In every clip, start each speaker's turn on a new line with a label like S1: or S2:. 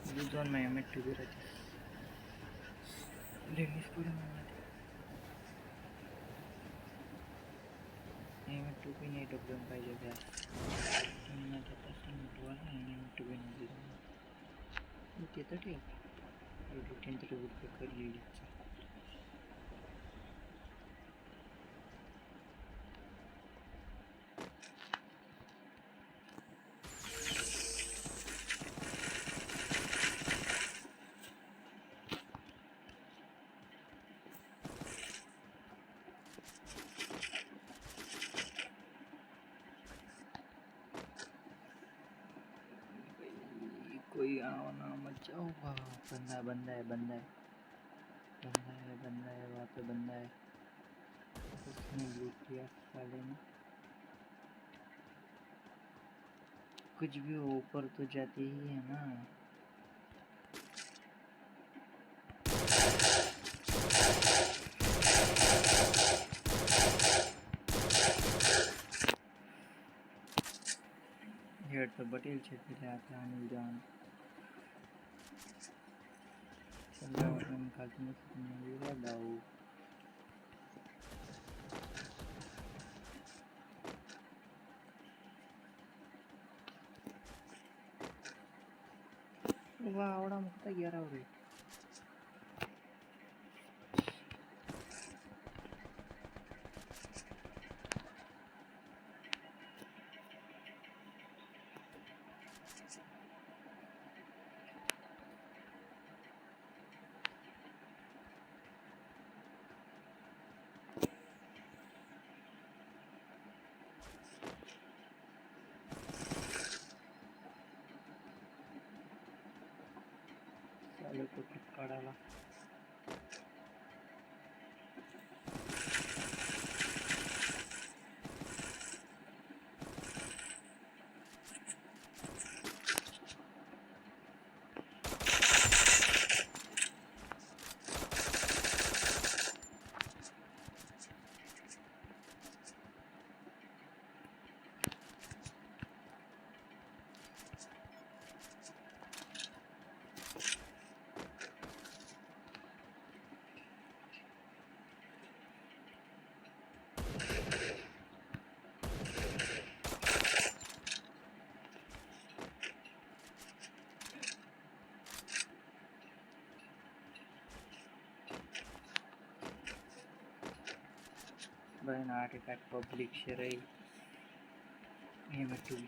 S1: Blue zone में m82b रहती है. लेकिन इस पूरे में m82b नहीं WM पाहिजे क्या? तुम्ही आता पासून म्हटलं ना m82b नाही दिलं. ते तर ठीक. रुटीन तरी उठके कर लिहिली. कोई आओ ना मत जाओ. बंदा बंदा है बंदा है बंदा है बंदा है वहाँ पे बंदा है. उसने लूट लिया साले ने. कुछ भी हो ऊपर तो जाते ही है ना. हेड तो बटेल क्षेत्र आता अनिल जान. संध्याकाळी कालची दाऊ. वाह आवड़ा मुक्ता 11 हो गई. साले को टिक्का डाला. Bern artifact public share m82b.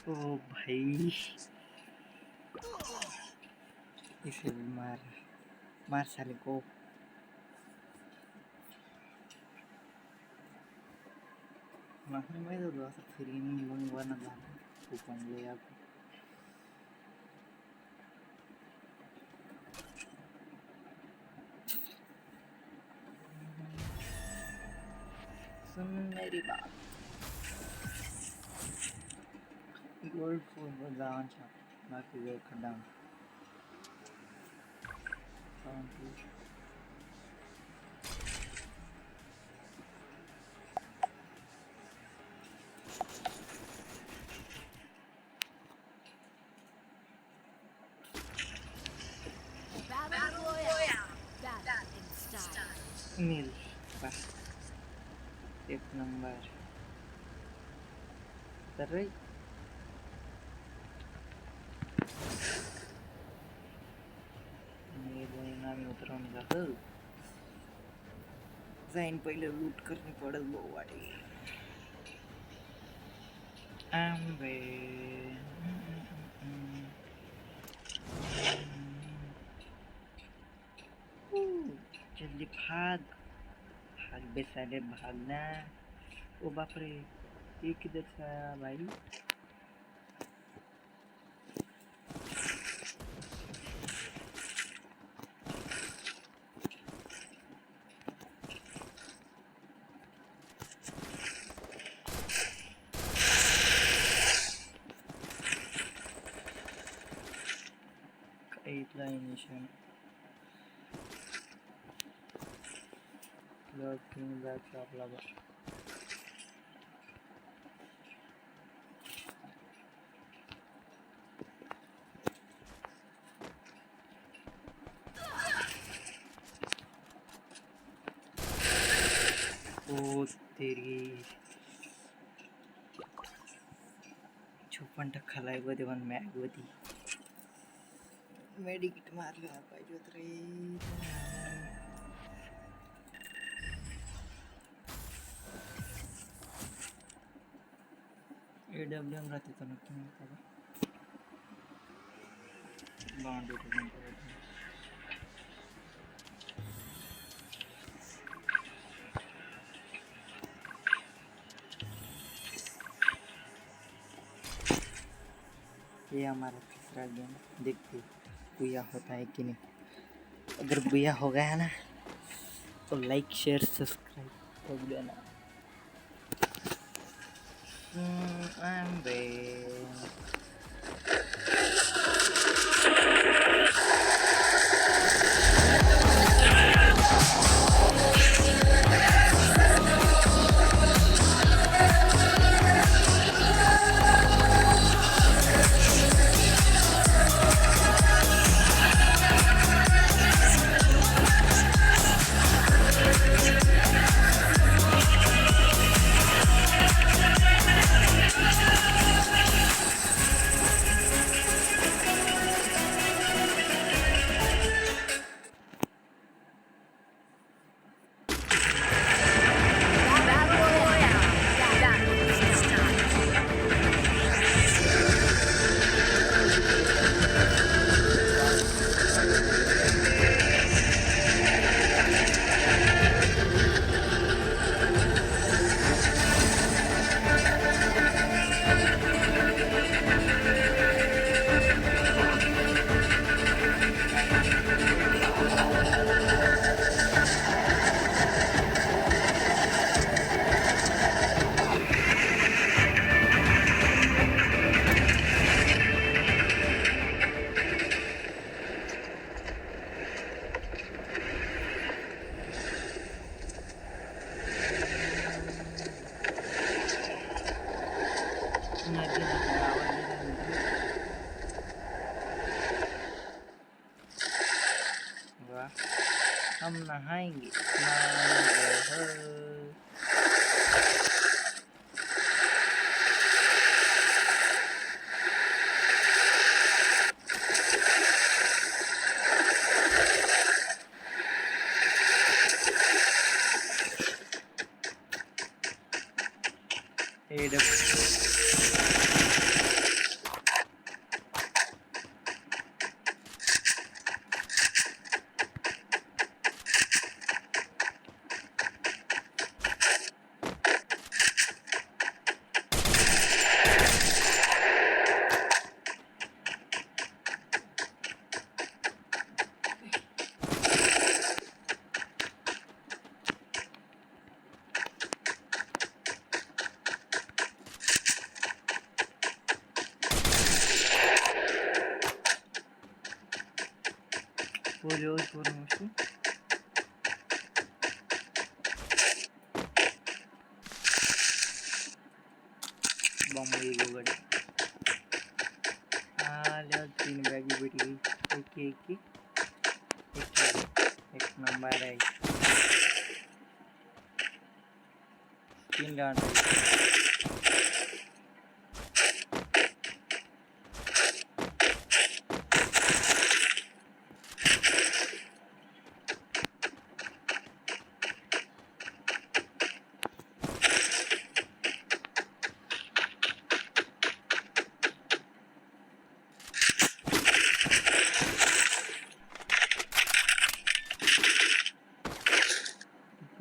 S1: ओ भाई इसे मार मार साले को. मला माहित होतं असं फिरीन मग वरनं झालं खूप आणलं या. सुन मेरी बात. गोल्ड फोन जाऊन छाप बाकी वेळ खड्डा. नील एक नंबर तर रे. आम्ही उतरवून जातो. जाईन पहिले लूट करणे पडत भाऊ वाटे. आंबे जल्दी भाग भाग बेसाले भागना. ओ बापरे ये किधर से आया भाई. 8 ला इनिशियल क्लोथिंग बैग शॉप ला बघ ओ तेरी 56 लाईव्ह मध्ये पण मॅग होती मेडिकिट मारला पाहिजे होत रे AWM राहते तर नक्की मिळतं का बाउंड ये हमारा तीसरा गेम देखते बुया होता है कि नहीं अगर बुया हो गया ना तो लाइक शेयर सब्सक्राइब कर देना I'm हम नहाएंगे तीन बैगी बैठ गई एक नंबर है 3 गांठ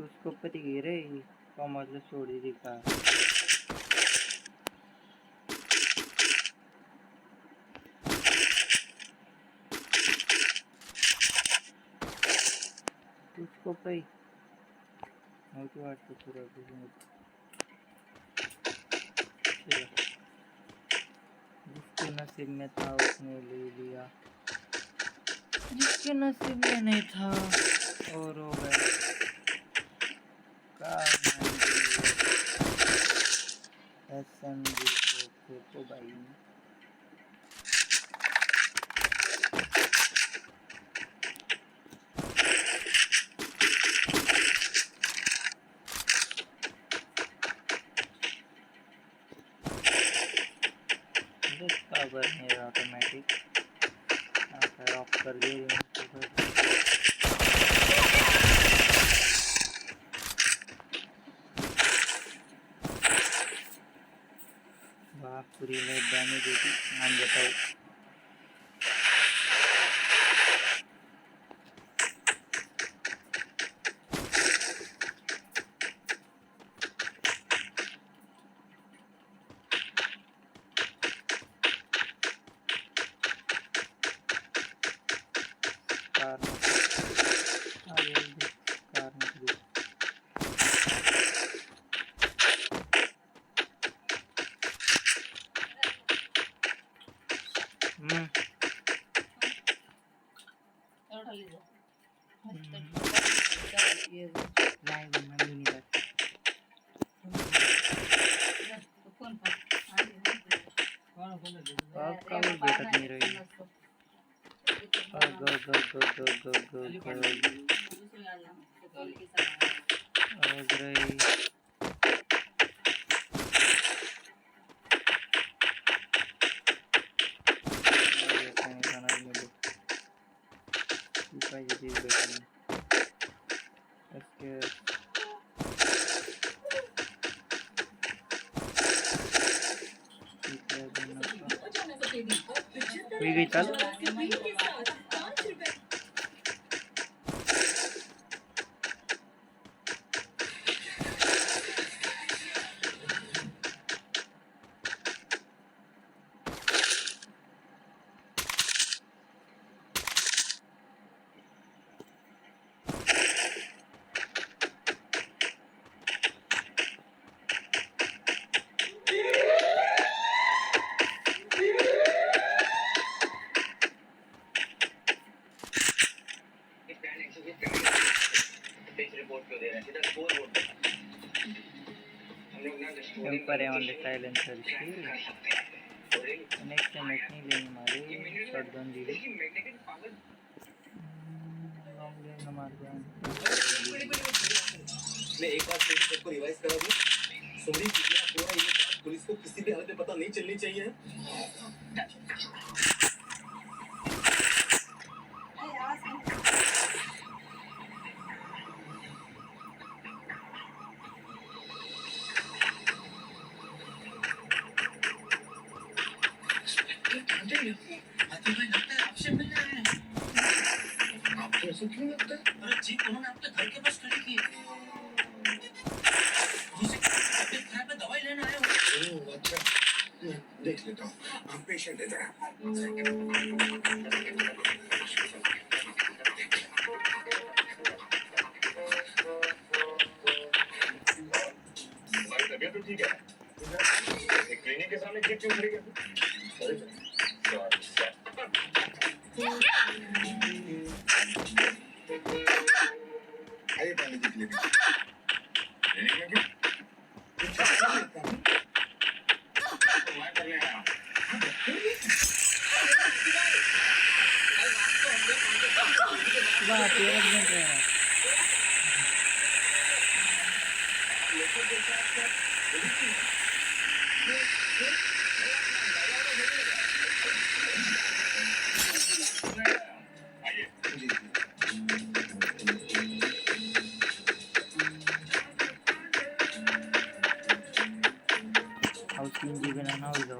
S1: उसको पति गिरे कॉमर्स छोड़ी थी का उसको पे नोट वाट पूरा जिसके नसीब में था उसने ले लिया जिसके नसीब में नहीं था और हो गया। SMG को फेंको भाई। कवर है ऑटोमेटिक ऑफ कर दे। वाह पूरी लाइट डैमेज होती। नाम बताओ। चल on the silencer still. Next time I नहीं लेंगे हमारे शॉटगन दी लॉन्ग रेंज हमारे मैं एक बार फिर सबको रिवाइज करा दूं। सॉरी पूरा ये बात पुलिस को किसी भी हालत में पता नहीं चलनी चाहिए। क्यों लगता है? अरे जीप उन्होंने आपके घर के पास खड़ी की। मुझे तबीयत खराब है, दवाई लेने आया हूँ। ओह अच्छा, देख लेता हूँ। आप पेशेंट है जरा। हमारी तबीयत तो ठीक है। क्लिनिक के सामने जीप क्यों खड़ी है? आइए पहले देख लेंगे। क्लिनिक में क्यों? मैं करने आया हूँ। वाह तेरा बन रहा है। बनाना होगा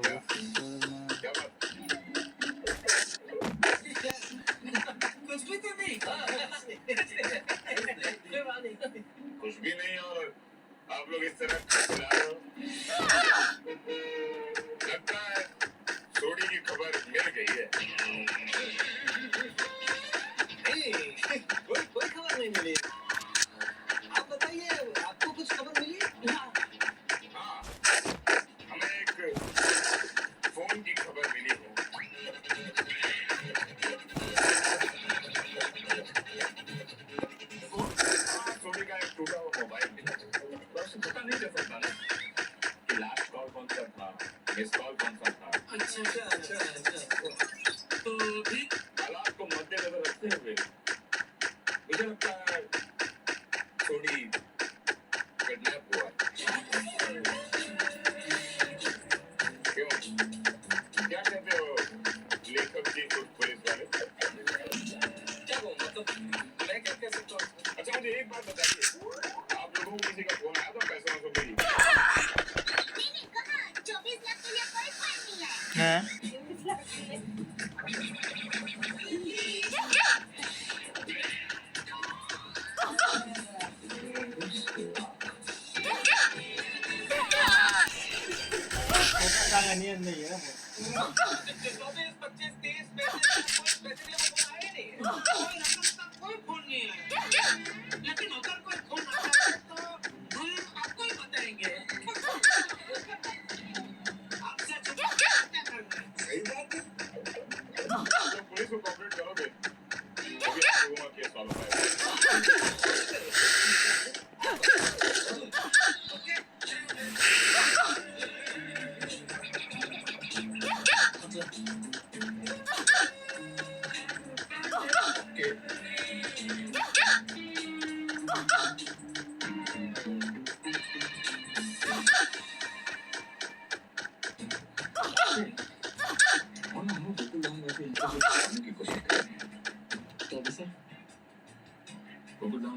S1: कुछ भी तो नहीं कुछ भी नहीं और आप लोग इस तरह लगता है सोडी की खबर मिल गई है। नहीं कोई खबर नहीं मिली। आप बताइए आपको कुछ खबर मिली? हाँ हमें एक फोन की खबर मिली है।
S2: करते हैं वे? मुझे लगता है थोड़ी किडनैप हुआ है। क्यों? क्या कहते हो लेखक जी खुद पुलिस वाले? क्या वो मतलब मैं क्या कह सकता हूँ? अच्छा मुझे एक बात बताइए, आप लोगों को किसी का फोन आया था पैसे वैसे के लिए?
S3: नहीं कहाँ 24 लाख के लिए कोई फोन नहीं है।
S1: हाँ
S3: 24 लाख के लिए
S1: नहीं है ना
S2: 24, 25, 30 कोई फोन नहीं आया, लेकिन अगर कोई फोन आता है तो हम आपको ही बताएंगे। आप सच में क्या करना है? सही बात है। तो पुलिस को कॉपरेट करोगे तो भी आप लोगों का केस सॉल्व हो जाएगा।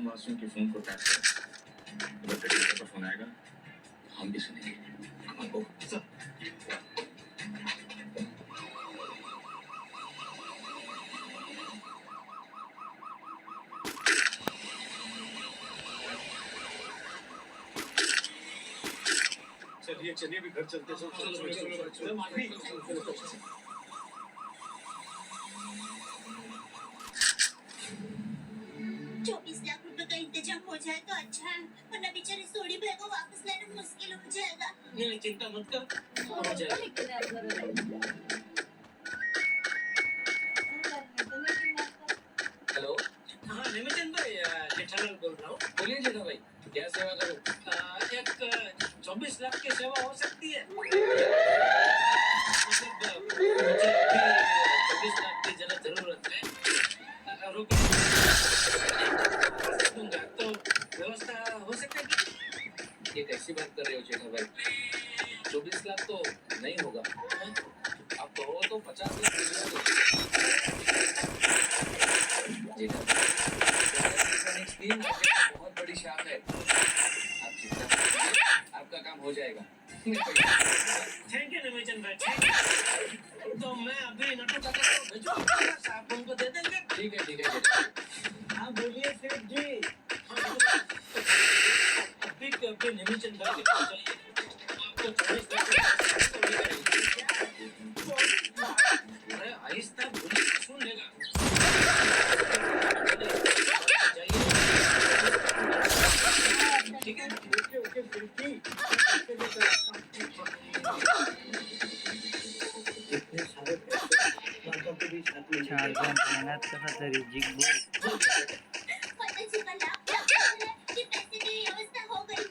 S2: वासियों के फोन को टैप करें। अगर टेलीफोन पर फोन आएगा हम भी सुनेंगे। आपको चलिए चलिए भी घर चलते हैं। चलो
S3: 24 लाख रुपए का इंतजाम हो जाए तो अच्छा है, वरना बेचारे सोडी भाई को वापस लाना मुश्किल हो जाएगा।
S2: नहीं चिंता मत कर, हो जाएगा। हेलो हाँ निमिषन भाई जेठालाल बोल रहा हूँ। बोलिए जेठा भाई क्या सेवा करूँ? एक 24 लाख की सेवा हो सकती है? मतलब मुझे अभी 24 लाख की जरा जरूरत है। रुकिए दूंगा तो व्यवस्था हो सकेगी? ये कैसी बात कर रहे हो जेठा भाई? 24 लाख तो नहीं होगा। आप कहो तो 50 लाख जेठा बहुत बड़ी शाख है। आप चिंता मत कीजिए, आपका काम हो जाएगा। थैंक यू निमिषन भाई, थैंक यू। तो मैं अभी नटू काका को भेजूं, साहब उनको दे देंगे। ठीक है जेठा। हाँ बोलिए सेठ जी। अभी के अभी निमिषन भाई के पास जाइए, आपको 24 लाख अरे आहिस्ता बोलिए सुन लेगा। ठीक है ओके बिल्कुल। इतने सारे पैसे बातों के बीच हाथ में
S1: 4 जण मेहनत कसा तरी जिगबोर
S3: माताजी का लाभ है कि पैसे की व्यवस्था हो गई।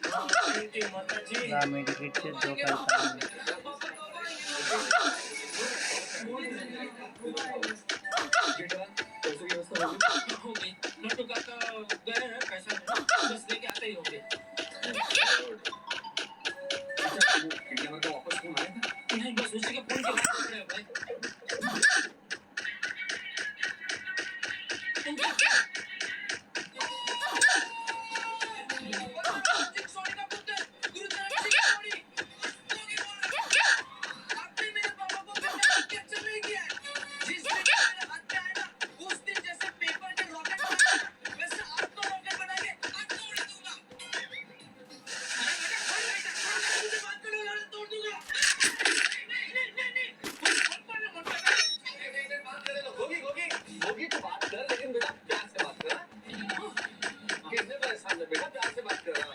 S2: माताजी
S1: ला मेडिकेट से 2 करता हूँ।
S2: बेटा पैसे की व्यवस्था होगी। नटू काका गए हैं पैसा बस लेके आते ही होंगे। किडनैपर का वापस फोन आया था? नहीं बस उसी के फोन के बात कर रहे हैं भाई। होगी तो बात कर, लेकिन बेटा प्यार से बात कर। कितने परेशान है बेटा, प्यार से बात कर रहा हूँ।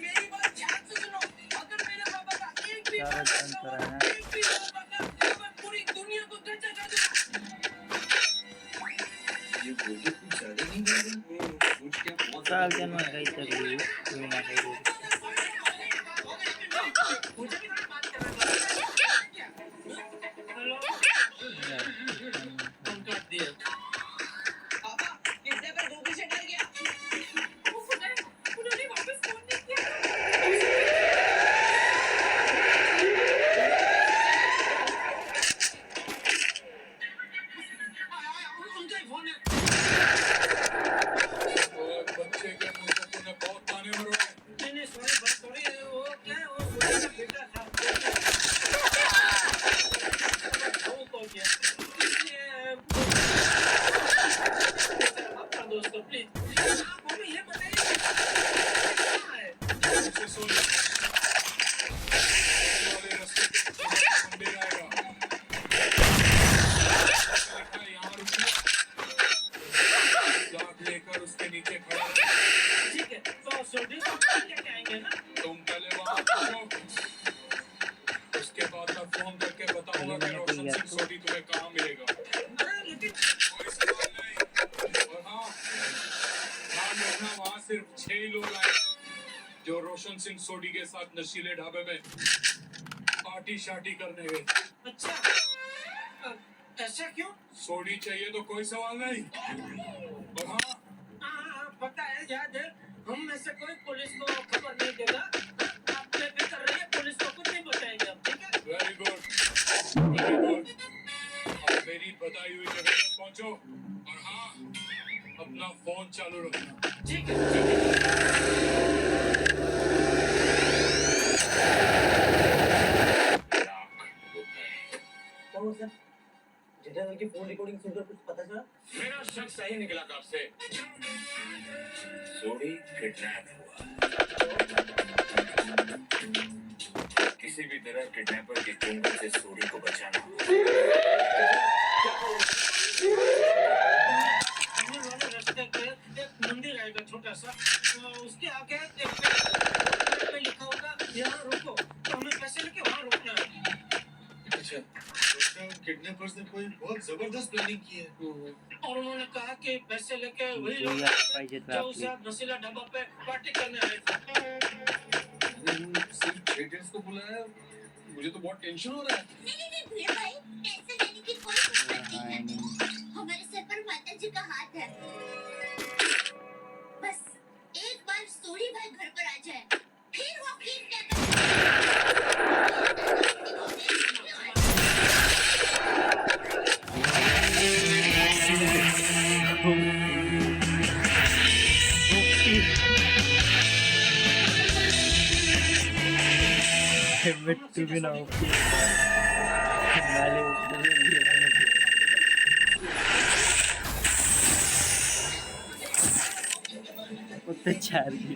S2: मेरी बात ध्यान से सुनो, अगर मेरे पापा का एक भी पूरी दुनिया को गंजा कर दूंगा। ये बोल के कुछ ज्यादा नहीं बोल रहे?
S1: चालते ना काहीतरी तुम्ही ना काहीतरी
S2: मुझे भी थोड़ी बात करना है। हेलो हम काट दिए पापा कितने पर गोभी से डर गया उन्होंने वापस फोन नहीं किया उनका ही फोन है बच्चे के मुंह से तूने बहुत ताने मरवाए नहीं सॉरी बस सॉरी वो क्या है वो मुझे का बेटा था वो कॉल किया ये आपका दोस्त प्लीज आप हमें ये बताइए क्या है मुझसे सुन वाले रास्ते पे मंदिर आएगा लिखा है यहाँ रुकिए लाख लेकर उसके नीचे खड़ा ठीक है तो सोडी लेके आएंगे ना तुम पहले वहाँ पहुँचो उसके बाद मैं फोन करके बताऊंगा कि रोशन सिंह सोडी तुम्हें कहाँ मिलेगा अरे लेकिन कोई सवाल नहीं और हाँ ध्यान रखना वहाँ सिर्फ 6 लोग आए जो रोशन सिंह सोडी के साथ नशीले ढाबे में पार्टी शार्टी करने गए अच्छा ऐसा क्यों सोडी चाहिए तो कोई सवाल नहीं और हाँ पता है याद है हम में से कोई पुलिस को खबर नहीं देगा आप बेफिक्र रहिए पुलिस को कुछ नहीं बताएंगे हम ठीक है वेरी गुड अब मेरी बताई हुई जगह पर पहुंचो और हाँ अपना फोन चालू रखना ठीक है क्या हुआ सर जेठालाल की फोन रिकॉर्डिंग सुनकर कुछ पता चला मेरा शक सही निकला कब से सोडी किडनैप हुआ किसी भी तरह किडनैपर के चंगुल से सोडी को बचाना रास्ते पे एक मंदिर आएगा छोटा सा उसके आगे एक पे लिखा होगा यहाँ रुको तो हमें पैसे लेके वहाँ रुकना है अच्छा किडनैपर्स ने कोई बहुत जबरदस्त प्लानिंग की है और उन्होंने कहा कि पैसे लेके वही लोग जो उस नशीला ढाबा पे पार्टी करने आए थे सिर्फ एजेंट्स को बुलाया मुझे तो बहुत टेंशन हो रहा है
S3: नहीं भैया भाई टेंशन लेने की कोई जरूरत नहीं है हमारे सर पर माता जी का हाथ है बस एक बार सोडी भाई घर पर आ जाए फिर वो
S1: m82b ना नाले उत्ते चार की